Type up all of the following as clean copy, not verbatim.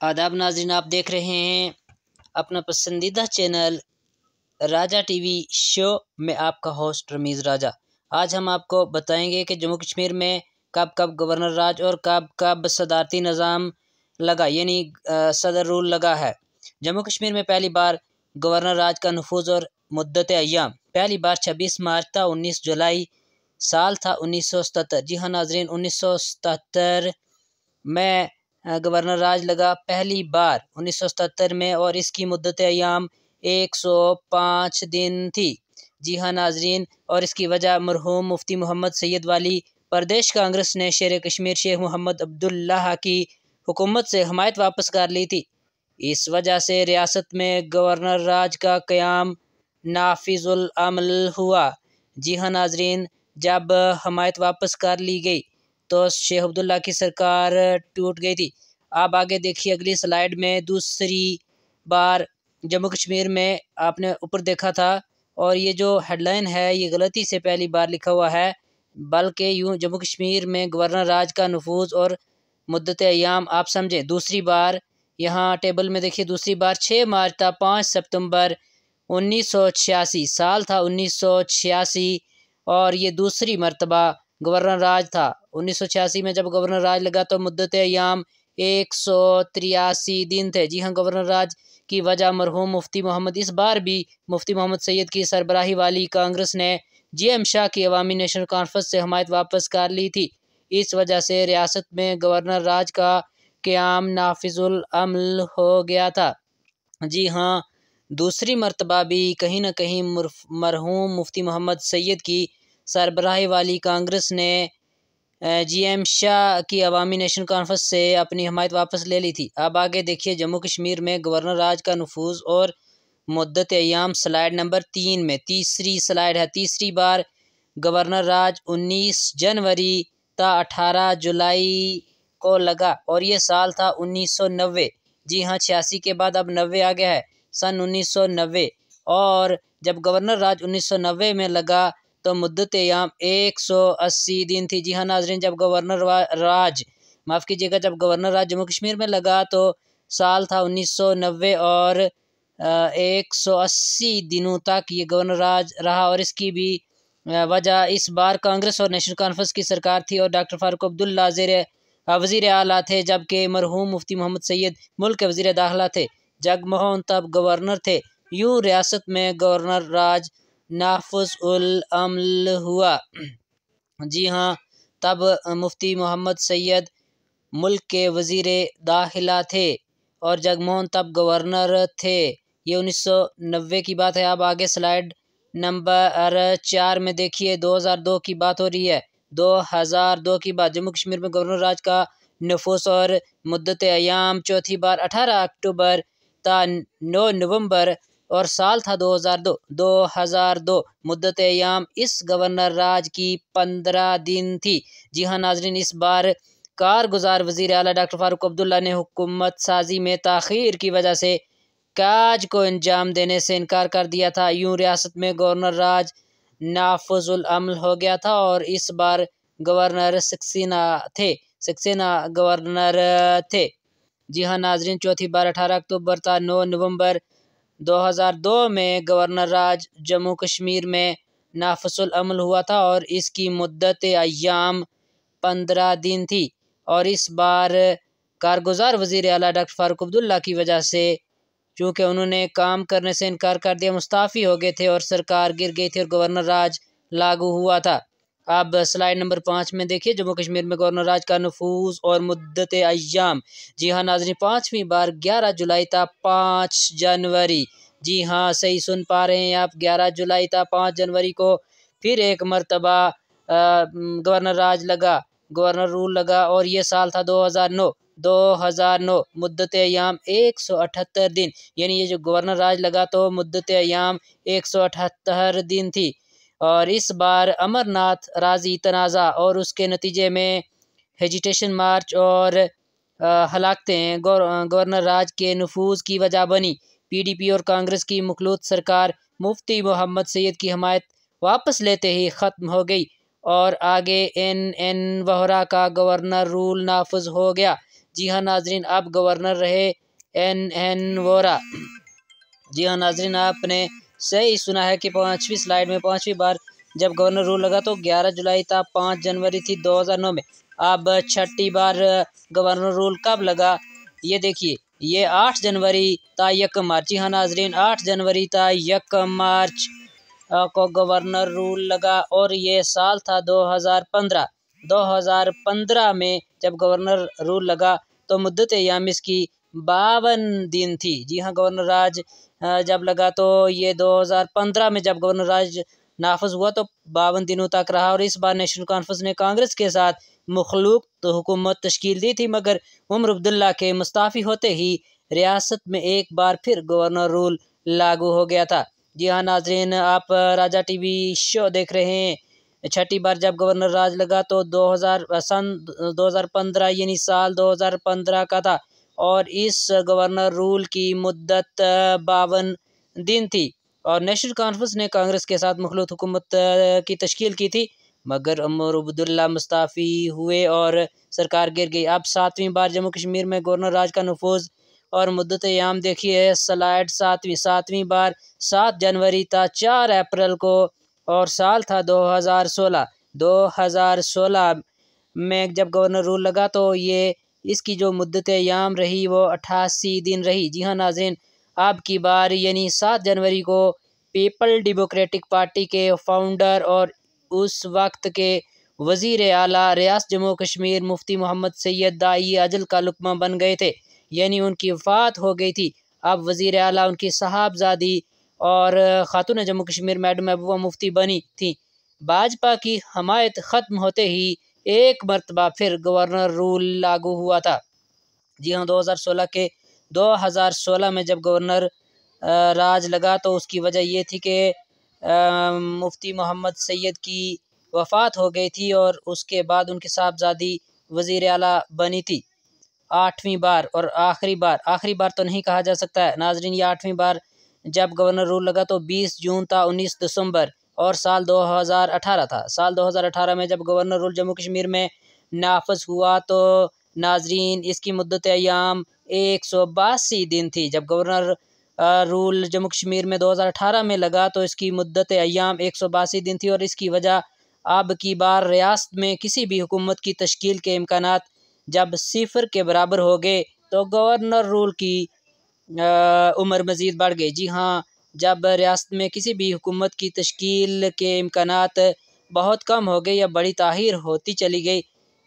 आदाब नाज़रीन, आप देख रहे हैं अपना पसंदीदा चैनल राजा टीवी शो में आपका होस्ट रमीज़ राजा। आज हम आपको बताएंगे कि जम्मू कश्मीर में कब कब गवर्नर राज और कब कब सदारती निज़ाम लगा, यानी सदर रूल लगा है। जम्मू कश्मीर में पहली बार गवर्नर राज का नफूज़ और मुद्दत अय्याम पहली बार 26 मार्च था। 19 जुलाई साल था 1977। जी हाँ नाज़रीन, 1977 में गवर्नर राज लगा पहली बार 1977 में, और इसकी मुद्दत अय्याम 105 दिन थी। जी हाँ नाजरीन, और इसकी वजह मरहूम मुफ्ती मोहम्मद सैयद वाली प्रदेश कांग्रेस ने शेर कश्मीर शेख मोहम्मद अब्दुल्लाह की हुकूमत से हमायत वापस कर ली थी। इस वजह से रियासत में गवर्नर राज का क़याम नाफिजुल अमल हुआ। जी हाँ नाजरीन, जब हमायत वापस कर ली गई तो शेख अब्दुल्ला की सरकार टूट गई थी। आप आगे देखिए अगली स्लाइड में, दूसरी बार जम्मू कश्मीर में आपने ऊपर देखा था, और ये जो हेडलाइन है ये गलती से पहली बार लिखा हुआ है, बल्कि यूँ जम्मू कश्मीर में गवर्नर राज का नफूज़ और मुद्दत अय्याम आप समझें। दूसरी बार यहाँ टेबल में देखिए, दूसरी बार 6 मार्च था। 5 सितंबर 1986 साल था 1986, और ये दूसरी मरतबा गवर्नर राज था। 1986 में जब गवर्नर राज लगा तो मुद्दत अय्याम 183 दिन थे। जी हाँ, गवर्नर राज की वजह मरहूम मुफ्ती मोहम्मद, इस बार भी मुफ्ती मोहम्मद सैयद की सरबराही वाली कांग्रेस ने GM शाह की अवामी नेशनल कॉन्फ्रेंस से हमायत वापस कर ली थी। इस वजह से रियासत में गवर्नर राज का क़याम नाफिजुल अमल हो गया था। जी हाँ, दूसरी मरतबा भी कहीं ना कहीं मरहूम मुफ्ती मोहम्मद सैयद की सरबराही वाली कांग्रेस ने GM शाह की अवामी नेशनल कॉन्फ्रेंस से अपनी हमायत वापस ले ली थी। अब आगे देखिए जम्मू कश्मीर में गवर्नर राज का नफूज़ और मुद्दत अय्याम, स्लाइड नंबर 3 में तीसरी स्लाइड है। तीसरी बार गवर्नर राज 19 जनवरी था 18 जुलाई को लगा, और ये साल था 1990। जी हाँ, 86 के बाद अब 90 आ गया है, सन 1990। और जब गवर्नर राज 1990 में लगा तो मुद्दत अय्याम 180 दिन थी। जी हाँ नाजरीन, जब गवर्नर राज माफ़ कीजिएगा जब गवर्नर राज जम्मू कश्मीर में लगा तो साल था 1990, और 180 दिनों तक ये गवर्नर राज रहा। और इसकी भी वजह इस बार कांग्रेस और नेशनल कॉन्फ्रेंस की सरकार थी, और डॉक्टर फारूक अब्दुल्ला वज़ीर आला थे, जबकि मरहूम मुफ्ती मोहम्मद सैयद मुल्क के वज़ीर दाखिला थे। जगमोहन तब गवर्नर थे। यूँ रियासत में गवर्नर राज नाफिजुल अमल हुआ। जी हाँ, तब मुफ्ती मोहम्मद सैयद मुल्क के वज़ीर दाखिला थे और जगमोहन तब गवर्नर थे। ये 1990 की बात है। अब आगे स्लाइड नंबर 4 में देखिए 2002 की बात हो रही है। 2002 की बात, जम्मू कश्मीर में गवर्नर राज का नफूस और मुद्दत अय्याम चौथी बार 18 अक्टूबर था 9 नवंबर, और साल था 2002। मुद्दत अय्याम इस गवर्नर राज की 15 दिन थी। जी हाँ नाजरीन, इस बार कारगुजार वज़ीर आला डॉक्टर फारूक अब्दुल्ला ने हुकूमत साजी में ताख़ीर की वजह से काज को अंजाम देने से इनकार कर दिया था। यूँ रियासत में गवर्नर राज नाफिजुल अमल हो गया था, और इस बार गवर्नर सक्सेना गवर्नर थे। जी हाँ नाजरीन, चौथी बार 18 अक्टूबर था। 9 नवंबर 2002 में गवर्नर राज जम्मू कश्मीर में नाफिजुल अमल हुआ था, और इसकी मुद्दत अय्याम 15 दिन थी। और इस बार कारगुजार वज़ीर आला डॉक्टर फारूक अब्दुल्ला की वजह से, चूँकि उन्होंने काम करने से इनकार कर दिया, मुस्ताफ़ी हो गए थे और सरकार गिर गई थी और गवर्नर राज लागू हुआ था। अब स्लाइड नंबर 5 में देखिए जम्मू कश्मीर में गवर्नर राज का नफूज़ और मुद्दत अय्याम। जी हाँ नाज़रीन, 5वीं बार 11 जुलाई था 5 जनवरी। जी हाँ, सही सुन पा रहे हैं आप, 11 जुलाई था 5 जनवरी को फिर एक मरतबा गवर्नर राज लगा, गवर्नर रूल लगा, और ये साल था 2009। मुद्दत अय्याम 178 दिन, यानी ये जो गवर्नर राज लगा तो मुद्दत अय्याम 178 दिन थी। और इस बार अमरनाथ राजी तनाज़ा और उसके नतीजे में हेजिटेशन मार्च और हलाकतें गवर्नर राज के नफूज़ की वजह बनी। PDP और कांग्रेस की मखलूत सरकार मुफ्ती मोहम्मद सैयद की हमायत वापस लेते ही ख़त्म हो गई, और आगे NN वोहरा का गवर्नर रूल नाफिज हो गया। जी हाँ नाजरीन, अब गवर्नर रहे एन वोरा। जी हाँ नाजरीन, आपने सही सुना है कि 5वीं स्लाइड में 5वीं बार जब गवर्नर रूल लगा तो 11 जुलाई था, 5 जनवरी थी 2009 में। अब 6ठी बार गवर्नर रूल कब लगा, ये देखिए, ये 8 जनवरी था 1 मार्च। जी हाँ नाजरीन, 8 जनवरी था 1 मार्च को गवर्नर रूल लगा और ये साल था 2015। 2015 में जब गवर्नर रूल लगा तो मुद्दत याम इसकी 52 दिन थी। जी हाँ, गवर्नर राज जब लगा तो ये 2015 में जब गवर्नर राज नाफज हुआ तो 52 दिनों तक रहा। और इस बार नेशनल कॉन्फ्रेंस ने कांग्रेस के साथ मखलूक तो हुकूमत तश्कील दी थी, मगर उमर अब्दुल्ला के मुस्ताफ़ी होते ही रियासत में एक बार फिर गवर्नर रूल लागू हो गया था। जी हाँ नाजरीन, आप राजा टीवी शो देख रहे हैं। 6ठी बार जब गवर्नर राज लगा तो 2015 यानी साल 2015 का था और इस गवर्नर रूल की मुद्दत 52 दिन थी। और नेशनल कॉन्फ्रेंस ने कांग्रेस के साथ मखलूत हुकूमत की तश्कील की थी, मगर उमर अब्दुल्ला मुस्ताफ़ी हुए और सरकार गिर गई। अब 7वीं बार जम्मू कश्मीर में गवर्नर राज का नफूज और मुद्दत याम देखिए स्लाइड 7वीं बार 7 जनवरी था 4 अप्रैल को और साल था 2016। 2016 में जब गवर्नर रूल लगा तो ये इसकी जो मुद्दत याम रही वो 88 दिन रही। जी हाँ नाज़रीन, अब की बार यानी 7 जनवरी को पीपल डेमोक्रेटिक पार्टी के फाउंडर और उस वक्त के वज़ीर आला रियासत जम्मू कश्मीर मुफ्ती मोहम्मद सैयद दाई अजल का लुकमा बन गए थे, यानी उनकी वफ़ात हो गई थी। अब वज़ीर आला उनकी साहबजादी और खातून जम्मू कश्मीर मैडम महबूबा मुफ्ती बनी थी। भाजपा की हमायत ख़त्म होते ही एक मरतबा फिर गवर्नर रूल लागू हुआ था। जी हाँ, 2016 में जब गवर्नर राज लगा तो उसकी वजह ये थी कि मुफ्ती मोहम्मद सैयद की वफ़ात हो गई थी और उसके बाद उनकी साहबजादी वज़ीर आला बनी थी 8वीं बार। और आखिरी बार तो नहीं कहा जा सकता है नाजरीन, ये 8वीं बार जब गवर्नर रूल लगा तो 20 जून था 19 दिसंबर और साल 2018 था। साल 2018 में जब गवर्नर रूल जम्मू कश्मीर में नाफज हुआ तो नाजरीन इसकी मुद्दत अयाम 182 दिन थी। जब गवर्नर रूल जम्मू कश्मीर में 2018 में लगा तो इसकी मुद्दत अयाम 182 दिन थी और इसकी वजह अब की बार रियासत में किसी भी हुकूमत की तश्कील के इम्कानात जब सिफर के बराबर हो गए तो गवर्नर रूल की उम्र मज़ीद बढ़ गई। जी हाँ, जब रियासत में किसी भी हुकूमत की तश्कील के इम्कानात बहुत कम हो गए या बड़ी ताहीर होती चली गई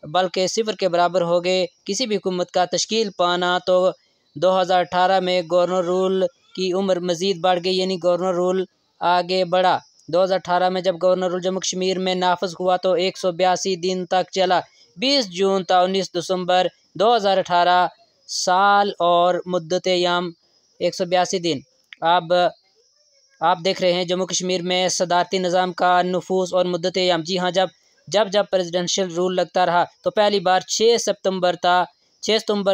बल्कि सिफर के बराबर हो गए किसी भी हुकूमत का तश्कील पाना, तो 2018 में गवर्नर रूल की उम्र मज़ीद बढ़ गई, यानी गवर्नर रूल आगे बढ़ा। 2018 में जब गवर्नर रूल जम्मू कश्मीर में नाफज हुआ तो 182 दिन तक चला। 20 जून था 19 दिसंबर 2018 साल और मुद्दत याम 182 दिन। अब आप देख रहे हैं जम्मू कश्मीर में सदारती निज़ाम का नफूस और मुद्दत याम। जी हाँ, जब प्रेसिडेंशियल रूल लगता रहा तो पहली बार 6 सितंबर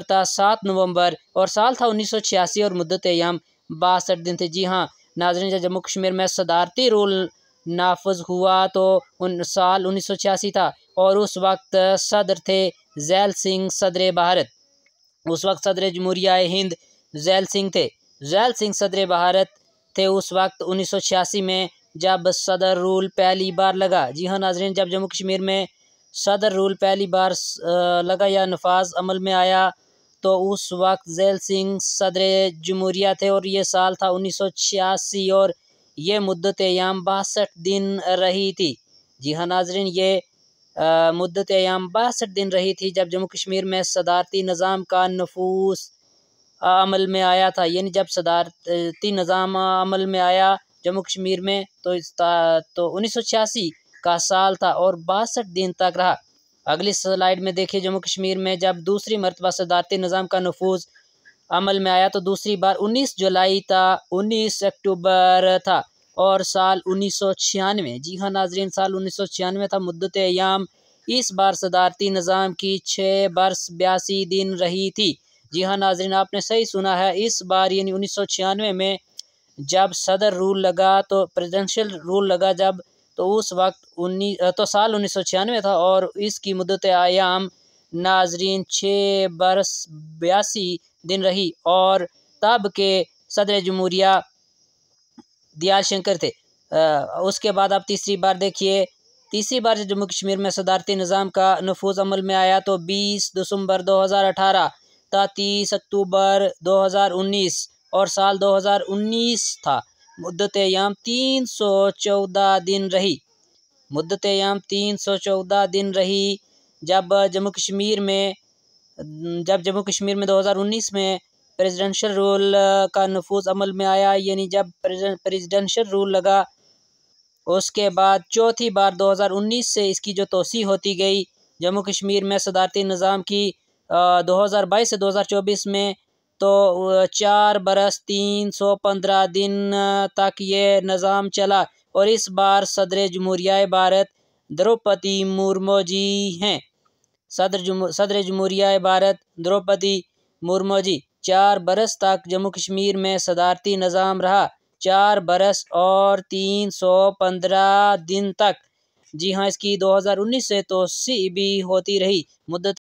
था 7 नवंबर और साल था 1986 और मुद्दत याम 62 दिन थे। जी हाँ नाज़रीन, जब जम्मू कश्मीर में सदारती रूल नाफज हुआ तो साल 1986 था और उस वक्त सदर थे ज़ैल सिंह सदर भारत। उस वक्त सदर जमहूरिया हिंद ज़ैल सिंह थे। ज़ैल सिंह सदर भारत थे उस वक्त 1986 में जब सदर रूल पहली बार लगा। जी हाँ नाजरीन, जब जम्मू कश्मीर में सदर रूल पहली बार लगा या नफाज अमल में आया तो उस वक्त ज़ैल सिंह सदर जमहूरिया थे और ये साल था 1986 और ये मुद्दत याम 62 दिन रही थी। जी हाँ नाजरीन, ये मुद्दत याम 62 दिन रही थी जब जम्मू कश्मीर में सदारती निज़ाम का नफूस अमल में आया था, यानी जब सदारती निज़ाम अमल में आया जम्मू कश्मीर में तो 1986 का साल था और 62 दिन तक रहा। अगली स्लाइड में देखिए, जम्मू कश्मीर में जब दूसरी मरतबा सदारती निज़ाम का नफूज अमल में आया तो दूसरी बार 19 जुलाई था 19 अक्टूबर था और साल 1996। जी हाँ नाजरीन, साल 1996 था। मुद्दत अयाम इस बार सदारती निज़ाम की 6 बरस 82 दिन रही थी। जी हाँ नाजरीन, आपने सही सुना है, इस बार यानी 1996 में जब सदर रूल लगा तो प्रेसिडेंशियल रूल लगा जब तो उस वक्त साल 1996 था और इसकी मुद्दत आयाम नाजरीन 6 बरस 82 दिन रही और तब के सदर जमहूरिया दयाल शंकर थे। उसके बाद आप तीसरी बार देखिए, तीसरी बार जब जम्मू कश्मीर में सदारती निज़ाम का नफूज़ अमल में आया तो 20 दिसंबर 2018 था, 30 अक्टूबर 2019 और साल 2019 था। मुद्दत-ए-क़याम 314 दिन रही। मुद्दत-ए-क़याम 314 दिन रही। जब जम्मू कश्मीर में 2019 में प्रेसिडेंशियल रूल का नफूज़ अमल में आया, यानी जब प्रेसिडेंशियल रूल लगा, उसके बाद चौथी बार 2019 से इसकी जो तोसी होती गई जम्मू कश्मीर में सदारती निज़ाम की 2022 से 2024 में, तो 4 बरस 315 दिन तक ये निज़ाम चला और इस बार सदर जमहूरिया भारत द्रौपदी मुर्मू जी हैं। सदर जमहूरिया भारत द्रौपदी मुर्मू जी 4 बरस तक जम्मू कश्मीर में सदारती निज़ाम रहा, 4 बरस और 315 दिन तक। जी हाँ, इसकी 2019 से तोसी भी होती रही। मुद्दत